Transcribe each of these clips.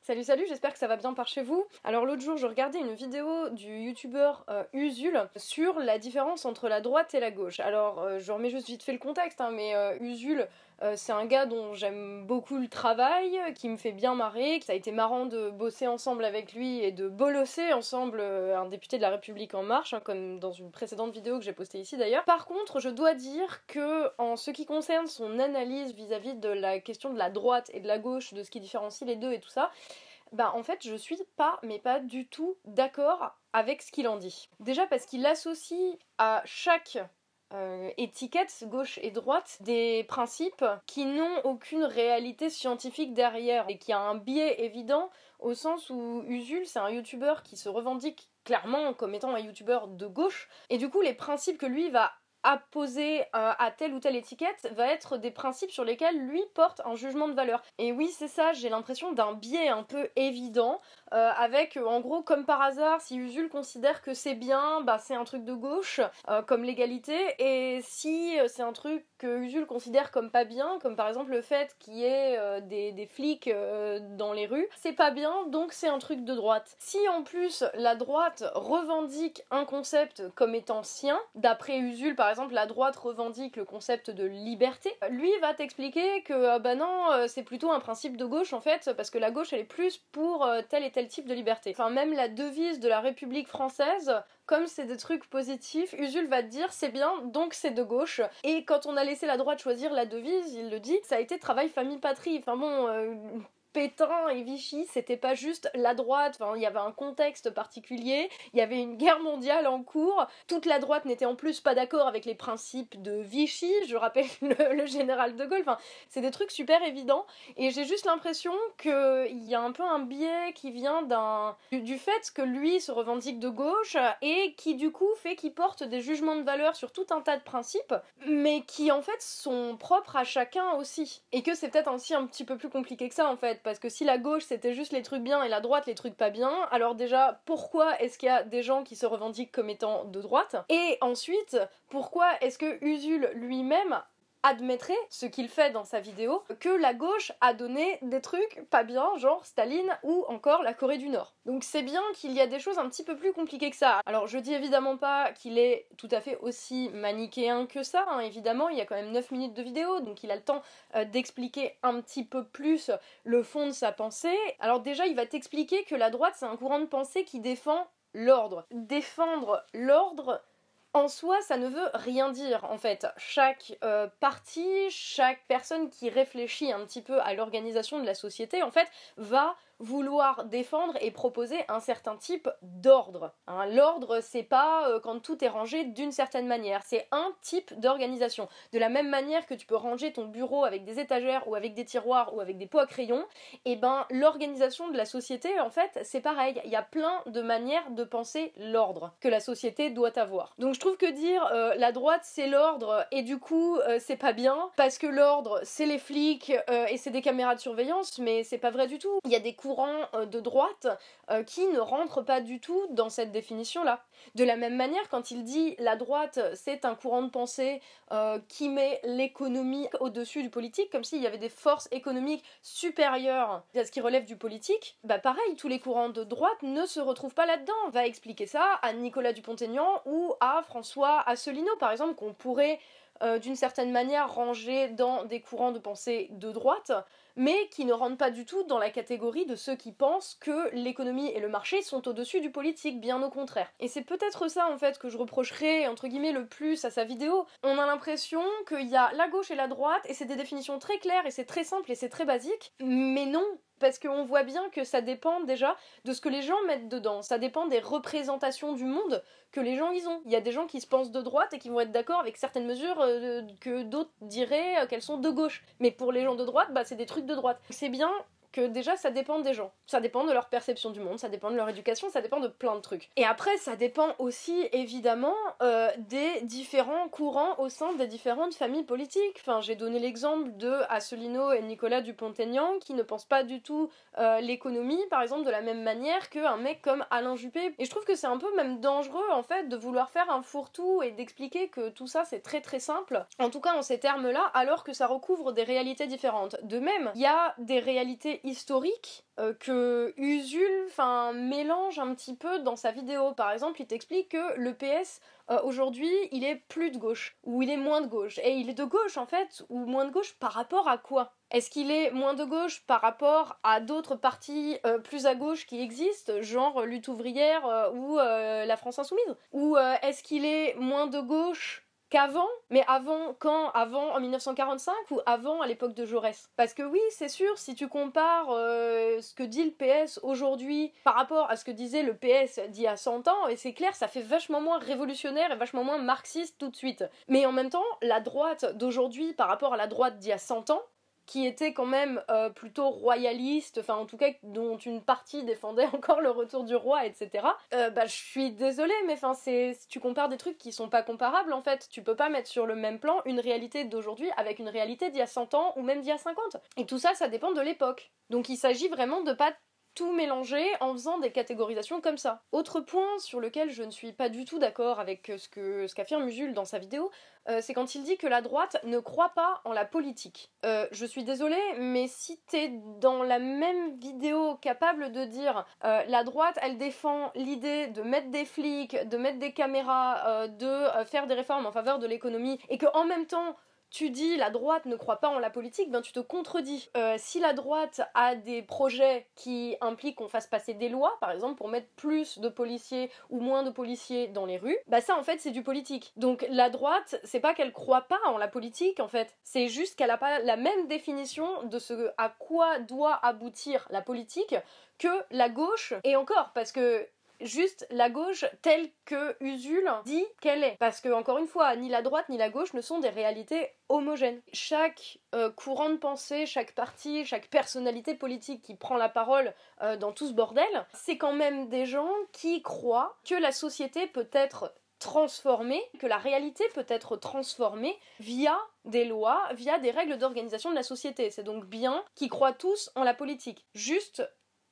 Salut salut, j'espère que ça va bien par chez vous. Alors l'autre jour je regardais une vidéo du youtubeur Usul sur la différence entre la droite et la gauche. Alors je remets juste vite fait le contexte, mais Usul c'est un gars dont j'aime beaucoup le travail, qui me fait bien marrer, ça a été marrant de bosser ensemble avec lui et de bolosser ensemble un député de la République En Marche, comme dans une précédente vidéo que j'ai postée ici d'ailleurs. Par contre je dois dire que en ce qui concerne son analyse vis-à-vis de la question de la droite et de la gauche, de ce qui différencie les deux et tout ça, en fait je suis pas du tout d'accord avec ce qu'il en dit. Déjà parce qu'il associe à chaque étiquette, gauche et droite, des principes qui n'ont aucune réalité scientifique derrière et qui a un biais évident au sens où Usul c'est un youtubeur qui se revendique clairement comme étant un youtubeur de gauche et du coup les principes que lui va apposer à telle ou telle étiquette va être des principes sur lesquels lui porte un jugement de valeur. Et oui c'est ça, j'ai l'impression d'un biais un peu évident avec en gros comme par hasard si Usul considère que c'est bien, c'est un truc de gauche comme l'égalité, et si c'est un truc que Usul considère comme pas bien, comme par exemple le fait qu'il y ait des flics dans les rues, c'est pas bien donc c'est un truc de droite. Si en plus la droite revendique un concept comme étant sien, d'après Usul par exemple la droite revendique le concept de liberté, lui va t'expliquer que non c'est plutôt un principe de gauche en fait, parce que la gauche elle est plus pour tel et tel type de liberté. Enfin même la devise de la République française, comme c'est des trucs positifs, Usul va te dire c'est bien donc c'est de gauche. Et quand on a laissé la droite choisir la devise, il le dit, ça a été travail famille patrie. Enfin bon Pétain et Vichy, c'était pas juste la droite, il y avait un contexte particulier, il y avait une guerre mondiale en cours, toute la droite n'était en plus pas d'accord avec les principes de Vichy, je rappelle le général de Gaulle, c'est des trucs super évidents, et j'ai juste l'impression qu'il y a un peu un biais qui vient du fait que lui se revendique de gauche, et qui du coup fait qu'il porte des jugements de valeur sur tout un tas de principes, mais qui en fait sont propres à chacun aussi, et que c'est peut-être aussi un petit peu plus compliqué que ça en fait, parce que si la gauche c'était juste les trucs bien et la droite les trucs pas bien, alors déjà pourquoi est-ce qu'il y a des gens qui se revendiquent comme étant de droite, et ensuite pourquoi est-ce que Usul lui-même admettrait, ce qu'il fait dans sa vidéo, que la gauche a donné des trucs pas bien, genre Staline ou encore la Corée du Nord. Donc c'est bien qu'il y a des choses un petit peu plus compliquées que ça. Alors je dis évidemment pas qu'il est tout à fait aussi manichéen que ça, évidemment, il y a quand même 9 minutes de vidéo, donc il a le temps d'expliquer un petit peu plus le fond de sa pensée. Alors déjà, il va t'expliquer que la droite, c'est un courant de pensée qui défend l'ordre. Défendre l'ordre, en soi, ça ne veut rien dire, en fait. Chaque parti, chaque personne qui réfléchit un petit peu à l'organisation de la société, en fait, va vouloir défendre et proposer un certain type d'ordre. L'ordre, c'est pas quand tout est rangé d'une certaine manière, c'est un type d'organisation. De la même manière que tu peux ranger ton bureau avec des étagères ou avec des tiroirs ou avec des pots à crayons, l'organisation de la société, en fait, c'est pareil. Il y a plein de manières de penser l'ordre que la société doit avoir. Donc je trouve que dire la droite c'est l'ordre et du coup c'est pas bien, parce que l'ordre c'est les flics et c'est des caméras de surveillance, mais c'est pas vrai du tout. Il y a des courants de droite qui ne rentrent pas du tout dans cette définition-là. De la même manière, quand il dit la droite c'est un courant de pensée qui met l'économie au-dessus du politique, comme s'il y avait des forces économiques supérieures à ce qui relève du politique, pareil, tous les courants de droite ne se retrouvent pas là-dedans. On va expliquer ça à Nicolas Dupont-Aignan ou à François Asselineau, par exemple, qu'on pourrait d'une certaine manière ranger dans des courants de pensée de droite, mais qui ne rentrent pas du tout dans la catégorie de ceux qui pensent que l'économie et le marché sont au-dessus du politique, bien au contraire. Et c'est peut-être ça en fait que je reprocherais entre guillemets le plus à sa vidéo. On a l'impression qu'il y a la gauche et la droite, et c'est des définitions très claires, et c'est très simple, et c'est très basique, mais non, parce qu'on voit bien que ça dépend déjà de ce que les gens mettent dedans, ça dépend des représentations du monde que les gens y ont. Il y a des gens qui se pensent de droite et qui vont être d'accord avec certaines mesures que d'autres diraient qu'elles sont de gauche. Mais pour les gens de droite, c'est des trucs de droite. C'est bien que déjà ça dépend des gens, ça dépend de leur perception du monde, ça dépend de leur éducation, ça dépend de plein de trucs. Et après ça dépend aussi évidemment des différents courants au sein des différentes familles politiques. Enfin j'ai donné l'exemple de Asselineau et Nicolas Dupont-Aignan qui ne pensent pas du tout l'économie par exemple de la même manière qu'un mec comme Alain Juppé. Et je trouve que c'est un peu même dangereux en fait de vouloir faire un fourre-tout et d'expliquer que tout ça c'est très très simple, en tout cas en ces termes là, alors que ça recouvre des réalités différentes. De même, il y a des réalités historique que Usul mélange un petit peu dans sa vidéo. Par exemple, il t'explique que le PS, aujourd'hui, il est plus de gauche, ou il est moins de gauche. Et il est de gauche, en fait, ou moins de gauche par rapport à quoi ? Est-ce qu'il est moins de gauche par rapport à d'autres partis plus à gauche qui existent, genre Lutte ouvrière ou la France Insoumise ? Ou est-ce qu'il est moins de gauche qu'avant? Mais avant, quand? Avant en 1945 ou avant à l'époque de Jaurès? Parce que oui, c'est sûr, si tu compares ce que dit le PS aujourd'hui par rapport à ce que disait le PS d'il y a 100 ans, et c'est clair, ça fait vachement moins révolutionnaire et vachement moins marxiste tout de suite. Mais en même temps, la droite d'aujourd'hui par rapport à la droite d'il y a 100 ans, qui était quand même plutôt royaliste, enfin en tout cas dont une partie défendait encore le retour du roi, etc. Je suis désolée, mais tu compares des trucs qui sont pas comparables en fait. Tu peux pas mettre sur le même plan une réalité d'aujourd'hui avec une réalité d'il y a 100 ans ou même d'il y a 50. Et tout ça, ça dépend de l'époque. Donc il s'agit vraiment de pas tout mélanger en faisant des catégorisations comme ça. Autre point sur lequel je ne suis pas du tout d'accord avec ce qu'affirme Usul dans sa vidéo, c'est quand il dit que la droite ne croit pas en la politique. Je suis désolée, mais si t'es dans la même vidéo capable de dire la droite, elle défend l'idée de mettre des flics, de mettre des caméras, de faire des réformes en faveur de l'économie, et que en même temps tu dis la droite ne croit pas en la politique, ben tu te contredis. Si la droite a des projets qui impliquent qu'on fasse passer des lois, par exemple pour mettre plus de policiers ou moins de policiers dans les rues, bah ça en fait c'est du politique. Donc la droite, c'est pas qu'elle croit pas en la politique en fait, c'est juste qu'elle a pas la même définition de ce à quoi doit aboutir la politique que la gauche, et encore parce que juste la gauche telle que Usul dit qu'elle est. Parce que, encore une fois, ni la droite ni la gauche ne sont des réalités homogènes. Chaque courant de pensée, chaque parti, chaque personnalité politique qui prend la parole dans tout ce bordel, c'est quand même des gens qui croient que la société peut être transformée, que la réalité peut être transformée via des lois, via des règles d'organisation de la société. C'est donc bien qu'ils croient tous en la politique. Juste,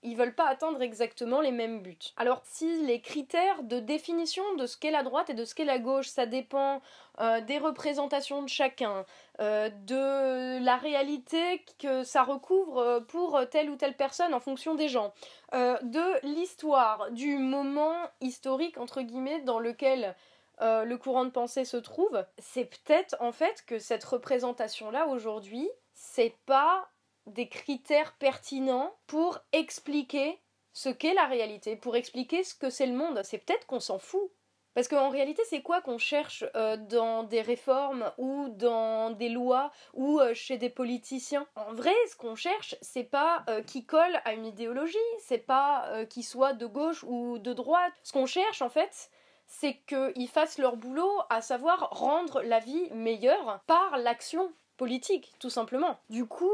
ils veulent pas atteindre exactement les mêmes buts. Alors si les critères de définition de ce qu'est la droite et de ce qu'est la gauche, ça dépend des représentations de chacun, de la réalité que ça recouvre pour telle ou telle personne en fonction des gens, de l'histoire, du moment historique entre guillemets dans lequel le courant de pensée se trouve, c'est peut-être en fait que cette représentation-là aujourd'hui, c'est pas des critères pertinents pour expliquer ce qu'est la réalité, pour expliquer ce que c'est le monde. C'est peut-être qu'on s'en fout. Parce qu'en réalité, c'est quoi qu'on cherche dans des réformes ou dans des lois ou chez des politiciens ? En vrai, ce qu'on cherche, c'est pas qui colle à une idéologie, c'est pas qui soit de gauche ou de droite. Ce qu'on cherche, en fait, c'est qu'ils fassent leur boulot, à savoir rendre la vie meilleure par l'action politique, tout simplement. Du coup,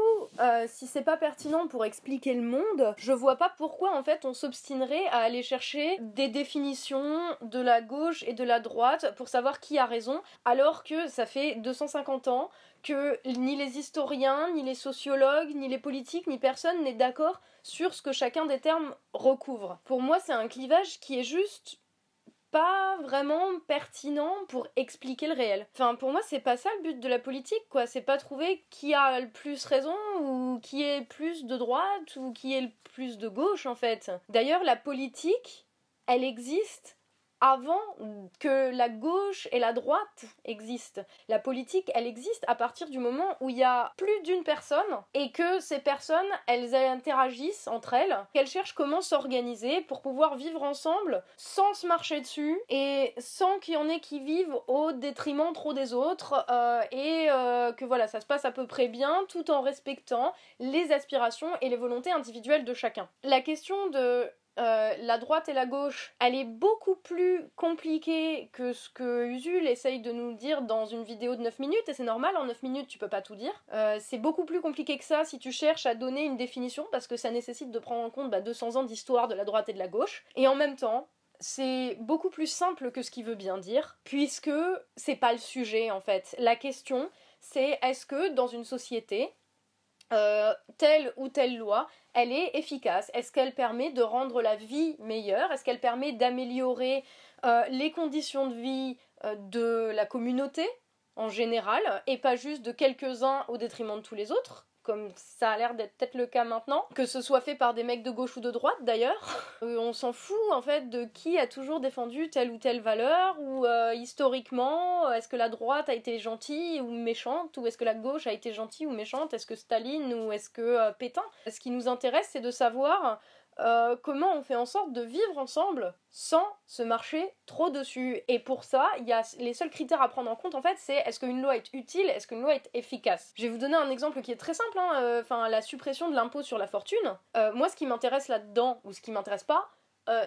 si c'est pas pertinent pour expliquer le monde, je vois pas pourquoi en fait on s'obstinerait à aller chercher des définitions de la gauche et de la droite pour savoir qui a raison, alors que ça fait 250 ans que ni les historiens, ni les sociologues, ni les politiques, ni personne n'est d'accord sur ce que chacun des termes recouvre. Pour moi, c'est un clivage qui est juste pas vraiment pertinent pour expliquer le réel. Enfin, pour moi, c'est pas ça le but de la politique, quoi. C'est pas trouver qui a le plus raison, ou qui est plus de droite, ou qui est le plus de gauche, en fait. D'ailleurs, la politique, elle existe avant que la gauche et la droite existent. La politique, elle existe à partir du moment où il y a plus d'une personne et que ces personnes, elles interagissent entre elles, qu'elles cherchent comment s'organiser pour pouvoir vivre ensemble sans se marcher dessus et sans qu'il y en ait qui vivent au détriment trop des autres et que voilà, ça se passe à peu près bien tout en respectant les aspirations et les volontés individuelles de chacun. La question de la droite et la gauche, elle est beaucoup plus compliquée que ce que Usul essaye de nous dire dans une vidéo de 9 minutes, et c'est normal, en 9 minutes tu peux pas tout dire. C'est beaucoup plus compliqué que ça si tu cherches à donner une définition, parce que ça nécessite de prendre en compte 200 ans d'histoire de la droite et de la gauche, et en même temps, c'est beaucoup plus simple que ce qu'il veut bien dire, puisque c'est pas le sujet en fait. La question, c'est est-ce que dans une société, telle ou telle loi, elle est efficace? Est-ce qu'elle permet de rendre la vie meilleure? Est-ce qu'elle permet d'améliorer les conditions de vie de la communauté en général, et pas juste de quelques-uns au détriment de tous les autres, comme ça a l'air d'être peut-être le cas maintenant, que ce soit fait par des mecs de gauche ou de droite d'ailleurs. On s'en fout en fait de qui a toujours défendu telle ou telle valeur, ou historiquement, est-ce que la droite a été gentille ou méchante, ou est-ce que la gauche a été gentille ou méchante, est-ce que Staline ou est-ce que Pétain. Ce qui nous intéresse, c'est de savoir comment on fait en sorte de vivre ensemble sans se marcher trop dessus. Et pour ça, il y a les seuls critères à prendre en compte en fait, c'est est-ce qu'une loi est utile, est-ce qu'une loi est efficace. Je vais vous donner un exemple qui est très simple, la suppression de l'impôt sur la fortune. Moi, ce qui m'intéresse là-dedans, ou ce qui m'intéresse pas,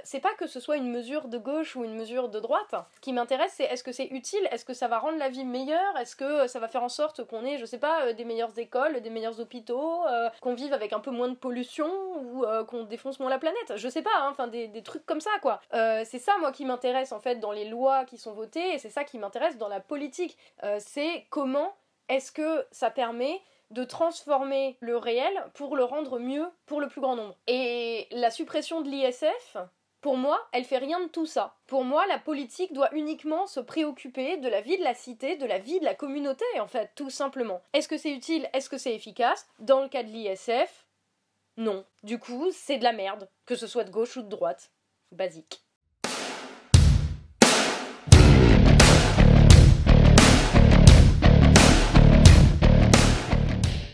c'est pas que ce soit une mesure de gauche ou une mesure de droite. Ce qui m'intéresse, c'est est-ce que c'est utile, est-ce que ça va rendre la vie meilleure, est-ce que ça va faire en sorte qu'on ait, je sais pas, des meilleures écoles, des meilleurs hôpitaux, qu'on vive avec un peu moins de pollution, ou qu'on défonce moins la planète. Je sais pas, des trucs comme ça, quoi. C'est ça, moi, qui m'intéresse, en fait, dans les lois qui sont votées, et c'est ça qui m'intéresse dans la politique. C'est comment est-ce que ça permet de transformer le réel pour le rendre mieux pour le plus grand nombre. Et la suppression de l'ISF, pour moi, elle fait rien de tout ça. Pour moi, la politique doit uniquement se préoccuper de la vie de la cité, de la vie de la communauté, en fait, tout simplement. Est-ce que c'est utile? Est-ce que c'est efficace? Dans le cas de l'ISF, non. Du coup, c'est de la merde, que ce soit de gauche ou de droite. Basique.